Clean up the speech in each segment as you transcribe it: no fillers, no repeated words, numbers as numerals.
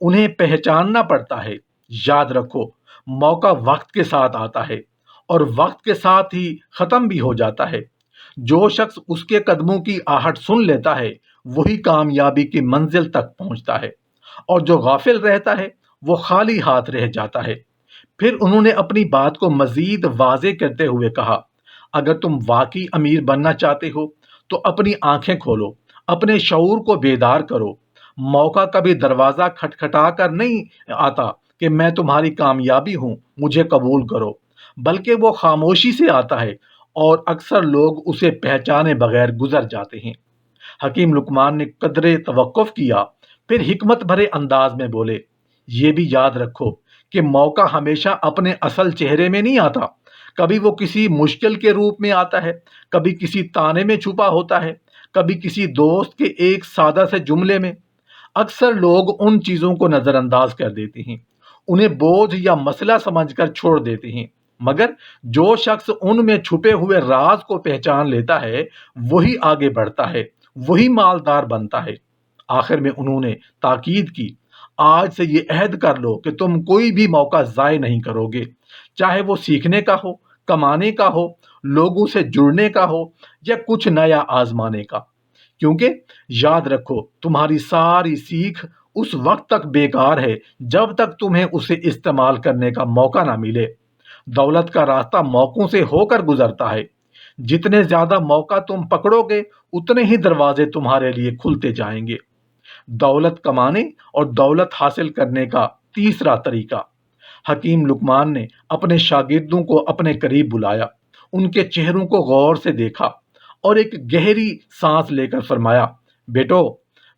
انہیں پہچاننا پڑتا ہے۔ یاد رکھو، موقع وقت کے ساتھ آتا ہے اور وقت کے ساتھ ہی ختم بھی ہو جاتا ہے۔ جو شخص اس کے قدموں کی آہٹ سن لیتا ہے وہی کامیابی کی منزل تک پہنچتا ہے، اور جو غافل رہتا ہے وہ خالی ہاتھ رہ جاتا ہے۔ پھر انہوں نے اپنی بات کو مزید واضح کرتے ہوئے کہا، اگر تم واقعی امیر بننا چاہتے ہو تو اپنی آنکھیں کھولو، اپنے شعور کو بیدار کرو۔ موقع کبھی دروازہ کھٹکھٹا کر نہیں آتا کہ میں تمہاری کامیابی ہوں، مجھے قبول کرو، بلکہ وہ خاموشی سے آتا ہے، اور اکثر لوگ اسے پہچانے بغیر گزر جاتے ہیں۔ حکیم لقمان نے قدرے توقف کیا، پھر حکمت بھرے انداز میں بولے، یہ بھی یاد رکھو کہ موقع ہمیشہ اپنے اصل چہرے میں نہیں آتا۔ کبھی وہ کسی مشکل کے روپ میں آتا ہے، کبھی کسی تانے میں چھپا ہوتا ہے، کبھی کسی دوست کے ایک سادہ سے جملے میں۔ اکثر لوگ ان چیزوں کو نظر انداز کر دیتے ہیں، انہیں بوجھ یا مسئلہ سمجھ کر چھوڑ دیتے ہیں، مگر جو شخص ان میں چھپے ہوئے راز کو پہچان لیتا ہے وہی آگے بڑھتا ہے، وہی مالدار بنتا ہے۔ آخر میں انہوں نے تاکید کی، آج سے یہ عہد کر لو کہ تم کوئی بھی موقع ضائع نہیں کرو گے، چاہے وہ سیکھنے کا ہو، کمانے کا ہو، لوگوں سے جڑنے کا ہو، یا کچھ نیا آزمانے کا۔ کیونکہ یاد رکھو، تمہاری ساری سیکھ اس وقت تک بیکار ہے جب تک تمہیں اسے استعمال کرنے کا موقع نہ ملے۔ دولت کا راستہ موقعوں سے ہو کر گزرتا ہے۔ جتنے زیادہ موقع تم پکڑو گے اتنے ہی دروازے تمہارے لیے کھلتے جائیں گے۔ دولت کمانے اور دولت حاصل کرنے کا تیسرا طریقہ۔ حکیم لقمان نے اپنے شاگردوں کو اپنے قریب بلایا، ان کے چہروں کو غور سے دیکھا اور ایک گہری سانس لے کر فرمایا، بیٹو،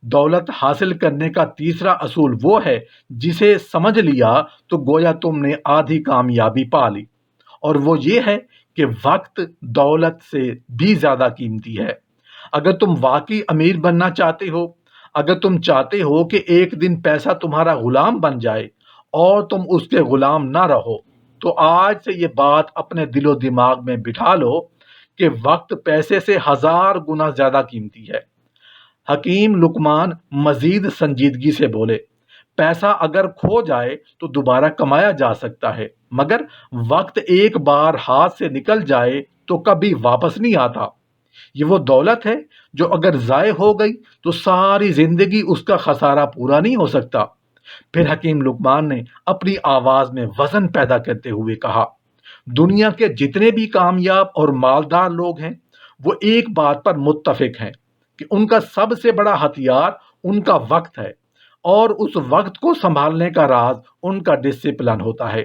دولت حاصل کرنے کا تیسرا اصول وہ ہے جسے سمجھ لیا تو گویا تم نے آدھی کامیابی پا لی، اور وہ یہ ہے کہ وقت دولت سے بھی زیادہ قیمتی ہے۔ اگر تم واقعی امیر بننا چاہتے ہو، اگر تم چاہتے ہو کہ ایک دن پیسہ تمہارا غلام بن جائے اور تم اس کے غلام نہ رہو، تو آج سے یہ بات اپنے دل و دماغ میں بٹھا لو کہ وقت پیسے سے 1000 گنا زیادہ قیمتی ہے۔ حکیم لقمان مزید سنجیدگی سے بولے، پیسہ اگر کھو جائے تو دوبارہ کمایا جا سکتا ہے، مگر وقت ایک بار ہاتھ سے نکل جائے تو کبھی واپس نہیں آتا۔ یہ وہ دولت ہے جو اگر ضائع ہو گئی تو ساری زندگی اس کا خسارہ پورا نہیں ہو سکتا۔ پھر حکیم لقمان نے اپنی آواز میں وزن پیدا کرتے ہوئے کہا، دنیا کے جتنے بھی کامیاب اور مالدار لوگ ہیں وہ ایک بات پر متفق ہیں کہ ان کا سب سے بڑا ہتھیار ان کا وقت ہے، اور اس وقت کو سنبھالنے کا راز ان کا ڈسپلن ہوتا ہے۔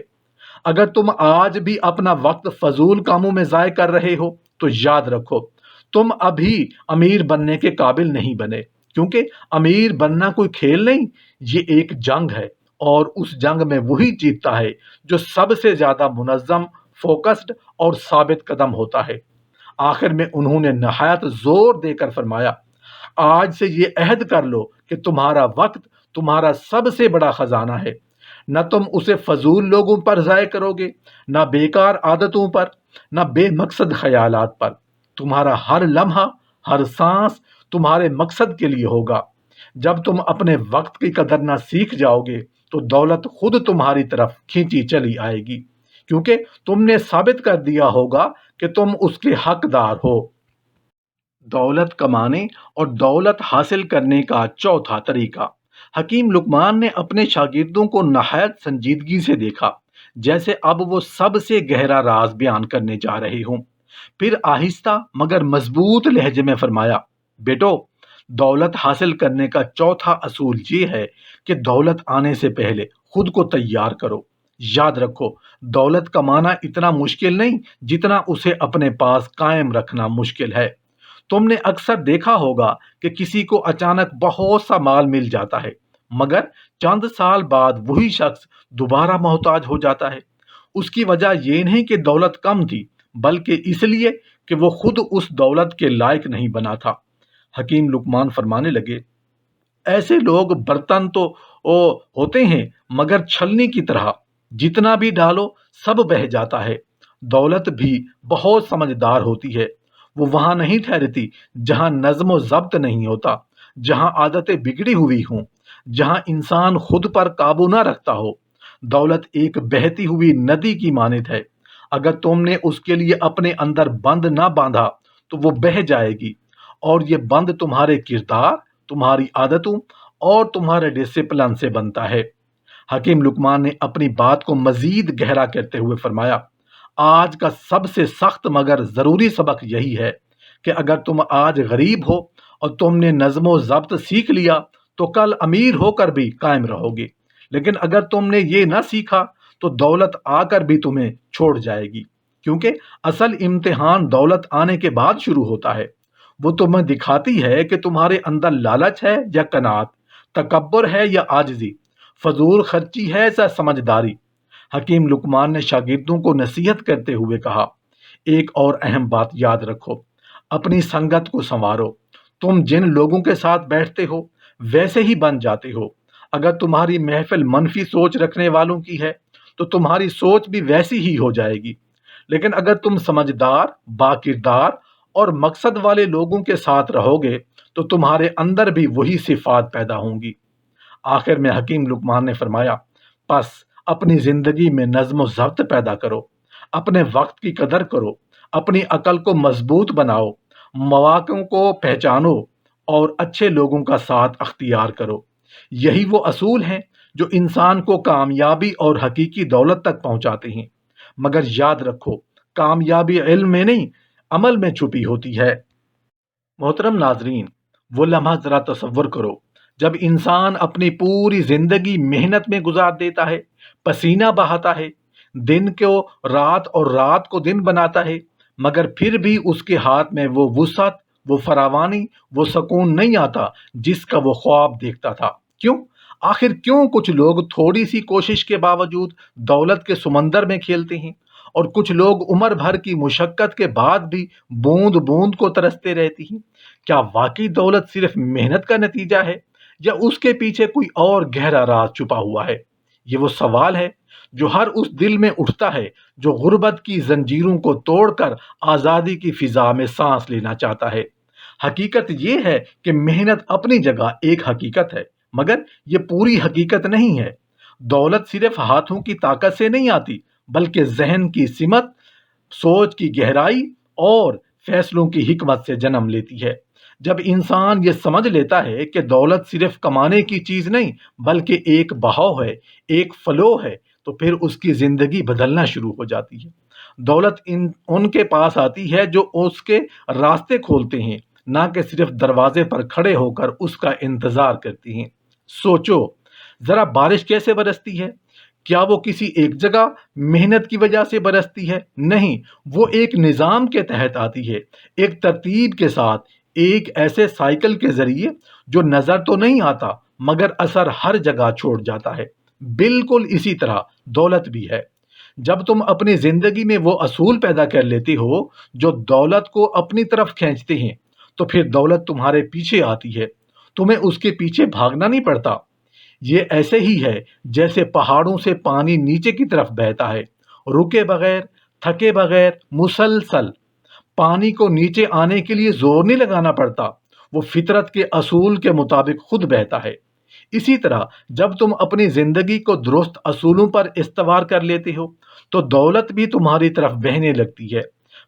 اگر تم آج بھی اپنا وقت فضول کاموں میں ضائع کر رہے ہو تو یاد رکھو، تم ابھی امیر بننے کے قابل نہیں بنے، کیونکہ امیر بننا کوئی کھیل نہیں، یہ ایک جنگ ہے، اور اس جنگ میں وہی جیتتا ہے جو سب سے زیادہ منظم، فوکسڈ اور ثابت قدم ہوتا ہے۔ آخر میں انہوں نے نہایت زور دے کر فرمایا، آج سے یہ عہد کر لو کہ تمہارا وقت تمہارا سب سے بڑا خزانہ ہے۔ نہ تم اسے فضول لوگوں پر ضائع کرو گے، نہ بیکار عادتوں پر، نہ بے مقصد خیالات پر۔ تمہارا ہر لمحہ، ہر سانس تمہارے مقصد کے لیے ہوگا۔ جب تم اپنے وقت کی قدر نہ سیکھ جاؤ گے تو دولت خود تمہاری طرف کھینچی چلی آئے گی، کیونکہ تم نے ثابت کر دیا ہوگا کہ تم اس کے حقدار ہو۔ دولت کمانے اور دولت حاصل کرنے کا چوتھا طریقہ۔ حکیم لقمان نے اپنے شاگردوں کو نہایت سنجیدگی سے دیکھا، جیسے اب وہ سب سے گہرا راز بیان کرنے جا رہے ہوں۔ پھر آہستہ مگر مضبوط لہجے میں فرمایا، بیٹو، دولت حاصل کرنے کا چوتھا اصول یہ ہے کہ دولت آنے سے پہلے خود کو تیار کرو۔ یاد رکھو، دولت کمانا اتنا مشکل نہیں جتنا اسے اپنے پاس قائم رکھنا مشکل ہے۔ تم نے اکثر دیکھا ہوگا کہ کسی کو اچانک بہت سا مال مل جاتا ہے، مگر چند سال بعد وہی شخص دوبارہ محتاج ہو جاتا ہے۔ اس کی وجہ یہ نہیں کہ دولت کم تھی، بلکہ اس لیے کہ وہ خود اس دولت کے لائق نہیں بنا تھا۔ حکیم لقمان فرمانے لگے، ایسے لوگ برتن تو ہوتے ہیں مگر چھلنی کی طرح، جتنا بھی ڈالو سب بہہ جاتا ہے۔ دولت بھی بہت سمجھدار ہوتی ہے، وہ وہاں نہیں ٹھہرتی جہاں نظم و ضبط نہیں ہوتا، جہاں عادتیں بگڑی ہوئی ہوں، جہاں انسان خود پر قابو نہ رکھتا ہو۔ دولت ایک بہتی ہوئی ندی کی مانند ہے، اگر تم نے اس کے لیے اپنے اندر بند نہ باندھا تو وہ بہہ جائے گی، اور یہ بند تمہارے کردار، تمہاری عادتوں اور تمہارے ڈسپلن سے بنتا ہے۔ حکیم لقمان نے اپنی بات کو مزید گہرا کرتے ہوئے فرمایا، آج کا سب سے سخت مگر ضروری سبق یہی ہے کہ اگر تم آج غریب ہو اور تم نے نظم و ضبط سیکھ لیا تو کل امیر ہو کر بھی قائم رہو گے، لیکن اگر تم نے یہ نہ سیکھا تو دولت آ کر بھی تمہیں چھوڑ جائے گی، کیونکہ اصل امتحان دولت آنے کے بعد شروع ہوتا ہے۔ وہ تمہیں دکھاتی ہے کہ تمہارے اندر لالچ ہے یا قناعت، تکبر ہے یا عاجزی، فضول خرچی ہے یا سمجھداری۔ حکیم لقمان نے شاگردوں کو نصیحت کرتے ہوئے کہا، ایک اور اہم بات یاد رکھو، اپنی سنگت کو سنوارو۔ تم جن لوگوں کے ساتھ بیٹھتے ہو ویسے ہی بن جاتے ہو۔ اگر تمہاری محفل منفی سوچ رکھنے والوں کی ہے تو تمہاری سوچ بھی ویسی ہی ہو جائے گی، لیکن اگر تم سمجھدار، باکردار اور مقصد والے لوگوں کے ساتھ رہو گے تو تمہارے اندر بھی وہی صفات پیدا ہوں گی۔ آخر میں حکیم لقمان نے فرمایا، پس اپنی زندگی میں نظم و ضبط پیدا کرو، اپنے وقت کی قدر کرو، اپنی عقل کو مضبوط بناؤ، مواقع کو پہچانو اور اچھے لوگوں کا ساتھ اختیار کرو۔ یہی وہ اصول ہیں جو انسان کو کامیابی اور حقیقی دولت تک پہنچاتے ہیں۔ مگر یاد رکھو، کامیابی علم میں نہیں، عمل میں چھپی ہوتی ہے۔ محترم ناظرین، وہ لمحہ ذرا تصور کرو جب انسان اپنی پوری زندگی محنت میں گزار دیتا ہے، پسینہ بہاتا ہے، دن کو رات اور رات کو دن بناتا ہے، مگر پھر بھی اس کے ہاتھ میں وہ وسعت، وہ فراوانی، وہ سکون نہیں آتا جس کا وہ خواب دیکھتا تھا۔ کیوں؟ آخر کیوں کچھ لوگ تھوڑی سی کوشش کے باوجود دولت کے سمندر میں کھیلتے ہیں، اور کچھ لوگ عمر بھر کی مشقت کے بعد بھی بوند بوند کو ترستے رہتی ہیں؟ کیا واقعی دولت صرف محنت کا نتیجہ ہے، یا اس کے پیچھے کوئی اور گہرا راز چھپا ہوا ہے؟ یہ وہ سوال ہے جو ہر اس دل میں اٹھتا ہے جو غربت کی زنجیروں کو توڑ کر آزادی کی فضا میں سانس لینا چاہتا ہے۔ حقیقت یہ ہے کہ محنت اپنی جگہ ایک حقیقت ہے، مگر یہ پوری حقیقت نہیں ہے۔ دولت صرف ہاتھوں کی طاقت سے نہیں آتی، بلکہ ذہن کی سمت، سوچ کی گہرائی اور فیصلوں کی حکمت سے جنم لیتی ہے۔ جب انسان یہ سمجھ لیتا ہے کہ دولت صرف کمانے کی چیز نہیں بلکہ ایک بہاؤ ہے، ایک فلو ہے، تو پھر اس کی زندگی بدلنا شروع ہو جاتی ہے۔ دولت ان کے پاس آتی ہے جو اس کے راستے کھولتے ہیں، نہ کہ صرف دروازے پر کھڑے ہو کر اس کا انتظار کرتی ہیں۔ سوچو ذرا، بارش کیسے برستی ہے؟ کیا وہ کسی ایک جگہ محنت کی وجہ سے برستی ہے؟ نہیں، وہ ایک نظام کے تحت آتی ہے، ایک ترتیب کے ساتھ، ایک ایسے سائیکل کے ذریعے جو نظر تو نہیں آتا مگر اثر ہر جگہ چھوڑ جاتا ہے۔ بالکل اسی طرح دولت بھی ہے۔ جب تم اپنی زندگی میں وہ اصول پیدا کر لیتے ہو جو دولت کو اپنی طرف کھینچتے ہیں، تو پھر دولت تمہارے پیچھے آتی ہے، تمہیں اس کے پیچھے بھاگنا نہیں پڑتا۔ یہ ایسے ہی ہے جیسے پہاڑوں سے پانی نیچے کی طرف بہتا ہے، رکے بغیر، تھکے بغیر، مسلسل۔ پانی کو نیچے آنے کے لیے زور نہیں لگانا پڑتا، وہ فطرت کے اصول کے مطابق خود بہتا ہے۔ اسی طرح جب تم اپنی زندگی کو درست اصولوں پر استوار کر لیتے ہو تو دولت بھی تمہاری طرف بہنے لگتی ہے،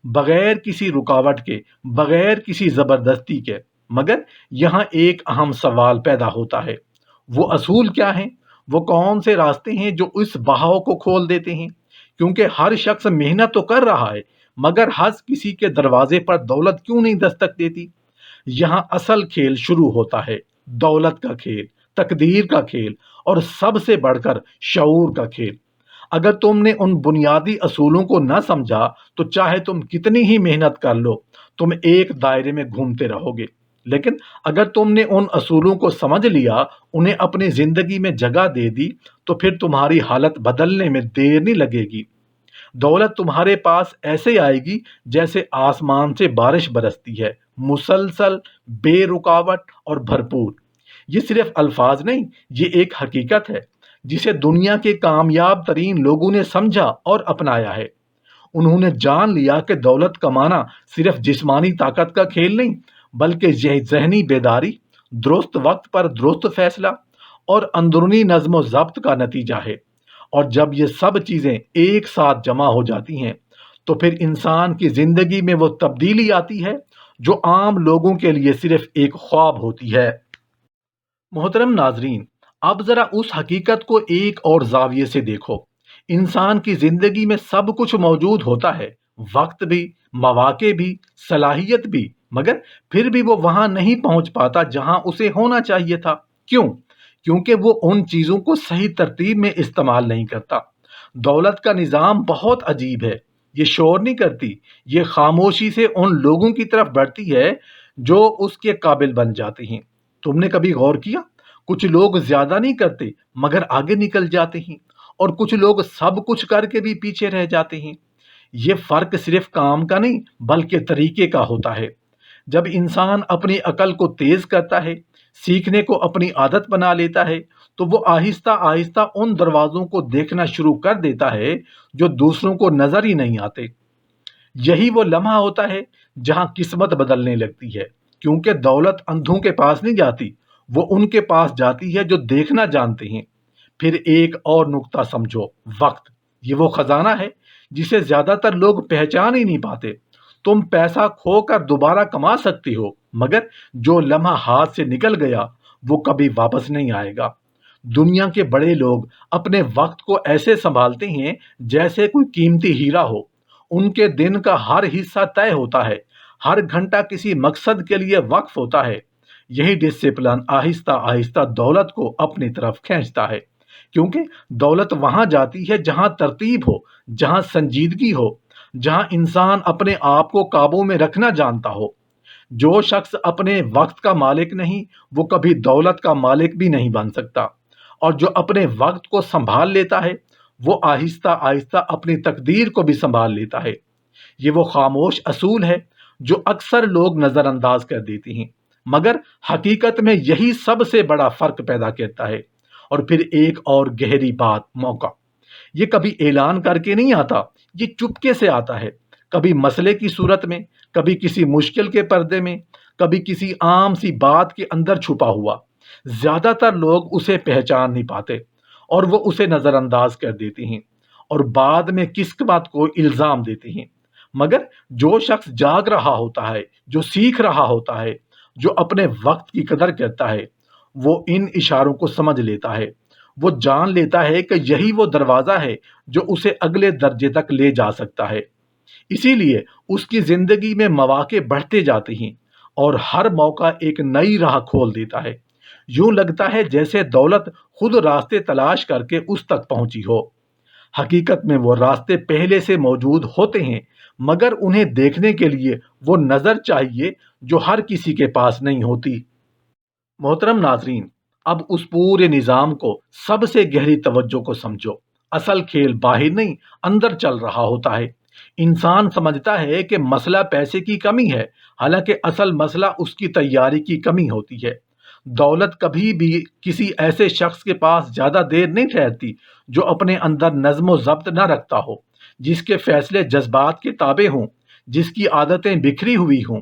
بغیر کسی رکاوٹ کے، بغیر کسی زبردستی کے۔ مگر یہاں ایک اہم سوال پیدا ہوتا ہے، وہ اصول کیا ہیں؟ وہ کون سے راستے ہیں جو اس بہاؤ کو کھول دیتے ہیں؟ کیونکہ ہر شخص محنت تو کر رہا ہے، مگر ہر کسی کے دروازے پر دولت کیوں نہیں دستک دیتی؟ یہاں اصل کھیل شروع ہوتا ہے، دولت کا کھیل، تقدیر کا کھیل، اور سب سے بڑھ کر شعور کا کھیل۔ اگر تم نے ان بنیادی اصولوں کو نہ سمجھا تو چاہے تم کتنی ہی محنت کر لو، تم ایک دائرے میں گھومتے رہو گے۔ لیکن اگر تم نے ان اصولوں کو سمجھ لیا، انہیں اپنی زندگی میں جگہ دے دی، تو پھر تمہاری حالت بدلنے میں دیر نہیں لگے گی۔ دولت تمہارے پاس ایسے آئے گی جیسے آسمان سے بارش برستی ہے، مسلسل، بے رکاوٹ اور بھرپور۔ یہ صرف الفاظ نہیں، یہ ایک حقیقت ہے جسے دنیا کے کامیاب ترین لوگوں نے سمجھا اور اپنایا ہے۔ انہوں نے جان لیا کہ دولت کمانا صرف جسمانی طاقت کا کھیل نہیں، بلکہ یہ ذہنی بیداری، درست وقت پر درست فیصلہ اور اندرونی نظم و ضبط کا نتیجہ ہے۔ اور جب یہ سب چیزیں ایک ساتھ جمع ہو جاتی ہیں تو پھر انسان کی زندگی میں وہ تبدیلی آتی ہے جو عام لوگوں کے لیے صرف ایک خواب ہوتی ہے۔ محترم ناظرین، اب ذرا اس حقیقت کو ایک اور زاویے سے دیکھو۔ انسان کی زندگی میں سب کچھ موجود ہوتا ہے، وقت بھی، مواقع بھی، صلاحیت بھی، مگر پھر بھی وہ وہاں نہیں پہنچ پاتا جہاں اسے ہونا چاہیے تھا۔ کیوں؟ کیونکہ وہ ان چیزوں کو صحیح ترتیب میں استعمال نہیں کرتا۔ دولت کا نظام بہت عجیب ہے، یہ شور نہیں کرتی، یہ خاموشی سے ان لوگوں کی طرف بڑھتی ہے جو اس کے قابل بن جاتے ہیں۔ تم نے کبھی غور کیا؟ کچھ لوگ زیادہ نہیں کرتے مگر آگے نکل جاتے ہیں، اور کچھ لوگ سب کچھ کر کے بھی پیچھے رہ جاتے ہیں۔ یہ فرق صرف کام کا نہیں بلکہ طریقے کا ہوتا ہے۔ جب انسان اپنی عقل کو تیز کرتا ہے، سیکھنے کو اپنی عادت بنا لیتا ہے، تو وہ آہستہ آہستہ ان دروازوں کو دیکھنا شروع کر دیتا ہے جو دوسروں کو نظر ہی نہیں آتے۔ یہی وہ لمحہ ہوتا ہے جہاں قسمت بدلنے لگتی ہے، کیونکہ دولت اندھوں کے پاس نہیں جاتی، وہ ان کے پاس جاتی ہے جو دیکھنا جانتے ہیں۔ پھر ایک اور نقطہ سمجھو، وقت۔ یہ وہ خزانہ ہے جسے زیادہ تر لوگ پہچان ہی نہیں پاتے۔ تم پیسہ کھو کر دوبارہ کما سکتے ہو، مگر جو لمحہ ہاتھ سے نکل گیا وہ کبھی واپس نہیں آئے گا۔ دنیا کے بڑے لوگ اپنے وقت کو ایسے سنبھالتے ہیں جیسے کوئی قیمتی ہیرا ہو۔ ان کے دن کا ہر حصہ طے ہوتا ہے، ہر گھنٹہ کسی مقصد کے لیے وقف ہوتا ہے۔ یہی ڈسپلن آہستہ آہستہ دولت کو اپنی طرف کھینچتا ہے، کیونکہ دولت وہاں جاتی ہے جہاں ترتیب ہو، جہاں سنجیدگی ہو، جہاں انسان اپنے آپ کو قابو میں رکھنا جانتا ہو۔ جو شخص اپنے وقت کا مالک نہیں، وہ کبھی دولت کا مالک بھی نہیں بن سکتا، اور جو اپنے وقت کو سنبھال لیتا ہے وہ آہستہ آہستہ اپنی تقدیر کو بھی سنبھال لیتا ہے۔ یہ وہ خاموش اصول ہے جو اکثر لوگ نظر انداز کر دیتے ہیں، مگر حقیقت میں یہی سب سے بڑا فرق پیدا کرتا ہے۔ اور پھر ایک اور گہری بات، موقع۔ یہ کبھی اعلان کر کے نہیں آتا، یہ چپکے سے آتا ہے، کبھی مسئلے کی صورت میں، کبھی کسی مشکل کے پردے میں، کبھی کسی عام سی بات کے اندر چھپا ہوا۔ زیادہ تر لوگ اسے پہچان نہیں پاتے اور وہ اسے نظر انداز کر دیتے ہیں اور بعد میں کس بات کو الزام دیتے ہیں۔ مگر جو شخص جاگ رہا ہوتا ہے، جو سیکھ رہا ہوتا ہے، جو اپنے وقت کی قدر کرتا ہے، وہ ان اشاروں کو سمجھ لیتا ہے۔ وہ جان لیتا ہے کہ یہی وہ دروازہ ہے جو اسے اگلے درجے تک لے جا سکتا ہے۔ اسی لیے اس کی زندگی میں مواقع بڑھتے جاتے ہیں اور ہر موقع ایک نئی راہ کھول دیتا ہے۔ یوں لگتا ہے جیسے دولت خود راستے تلاش کر کے اس تک پہنچی ہو۔ حقیقت میں وہ راستے پہلے سے موجود ہوتے ہیں، مگر انہیں دیکھنے کے لیے وہ نظر چاہیے جو ہر کسی کے پاس نہیں ہوتی۔ محترم ناظرین، اب اس پورے نظام کو سب سے گہری توجہ کو سمجھو۔ اصل کھیل باہر نہیں، اندر چل رہا ہوتا ہے۔ انسان سمجھتا ہے کہ مسئلہ پیسے کی کمی ہے، حالانکہ اصل مسئلہ اس کی تیاری کی کمی ہوتی ہے۔ دولت کبھی بھی کسی ایسے شخص کے پاس زیادہ دیر نہیں ٹھہرتی جو اپنے اندر نظم و ضبط نہ رکھتا ہو، جس کے فیصلے جذبات کے تابع ہوں، جس کی عادتیں بکھری ہوئی ہوں۔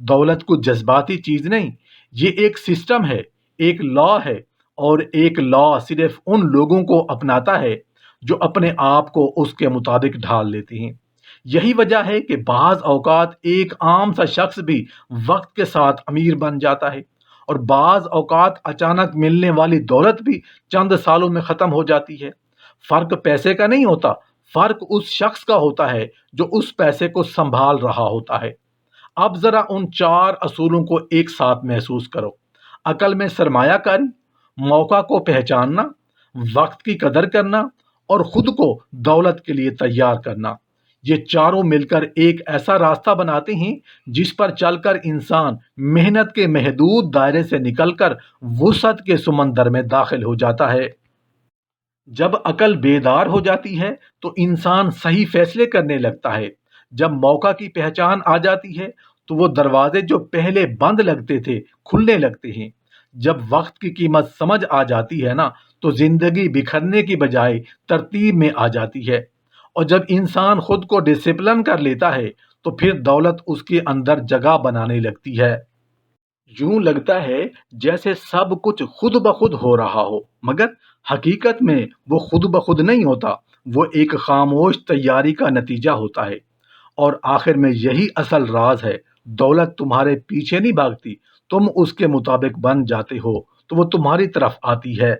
دولت کو جذباتی چیز نہیں، یہ ایک سسٹم ہے، ایک لا ہے، اور ایک لا صرف ان لوگوں کو اپناتا ہے جو اپنے آپ کو اس کے مطابق ڈھال لیتے ہیں۔ یہی وجہ ہے کہ بعض اوقات ایک عام سا شخص بھی وقت کے ساتھ امیر بن جاتا ہے، اور بعض اوقات اچانک ملنے والی دولت بھی چند سالوں میں ختم ہو جاتی ہے۔ فرق پیسے کا نہیں ہوتا، فرق اس شخص کا ہوتا ہے جو اس پیسے کو سنبھال رہا ہوتا ہے۔ اب ذرا ان 4 اصولوں کو ایک ساتھ محسوس کرو۔ عقل میں سرمایہ کاری، موقع کو پہچاننا، وقت کی قدر کرنا، اور خود کو دولت کے لیے تیار کرنا۔ یہ چاروں مل کر ایک ایسا راستہ بناتے ہیں جس پر چل کر انسان محنت کے محدود دائرے سے نکل کر وسعت کے سمندر میں داخل ہو جاتا ہے۔ جب عقل بیدار ہو جاتی ہے تو انسان صحیح فیصلے کرنے لگتا ہے۔ جب موقع کی پہچان آ جاتی ہے تو وہ دروازے جو پہلے بند لگتے تھے کھلنے لگتے ہیں۔ جب وقت کی قیمت سمجھ آ جاتی ہے نا، تو زندگی بکھرنے کی بجائے ترتیب میں آ جاتی ہے۔ اور جب انسان خود کو ڈسپلن کر لیتا ہے تو پھر دولت اس کے اندر جگہ بنانے لگتی ہے۔ یوں لگتا ہے جیسے سب کچھ خود بخود ہو رہا ہو، مگر حقیقت میں وہ خود بخود نہیں ہوتا، وہ ایک خاموش تیاری کا نتیجہ ہوتا ہے۔ اور آخر میں یہی اصل راز ہے، دولت تمہارے پیچھے نہیں بھاگتی، تم اس کے مطابق بن جاتے ہو تو وہ تمہاری طرف آتی ہے۔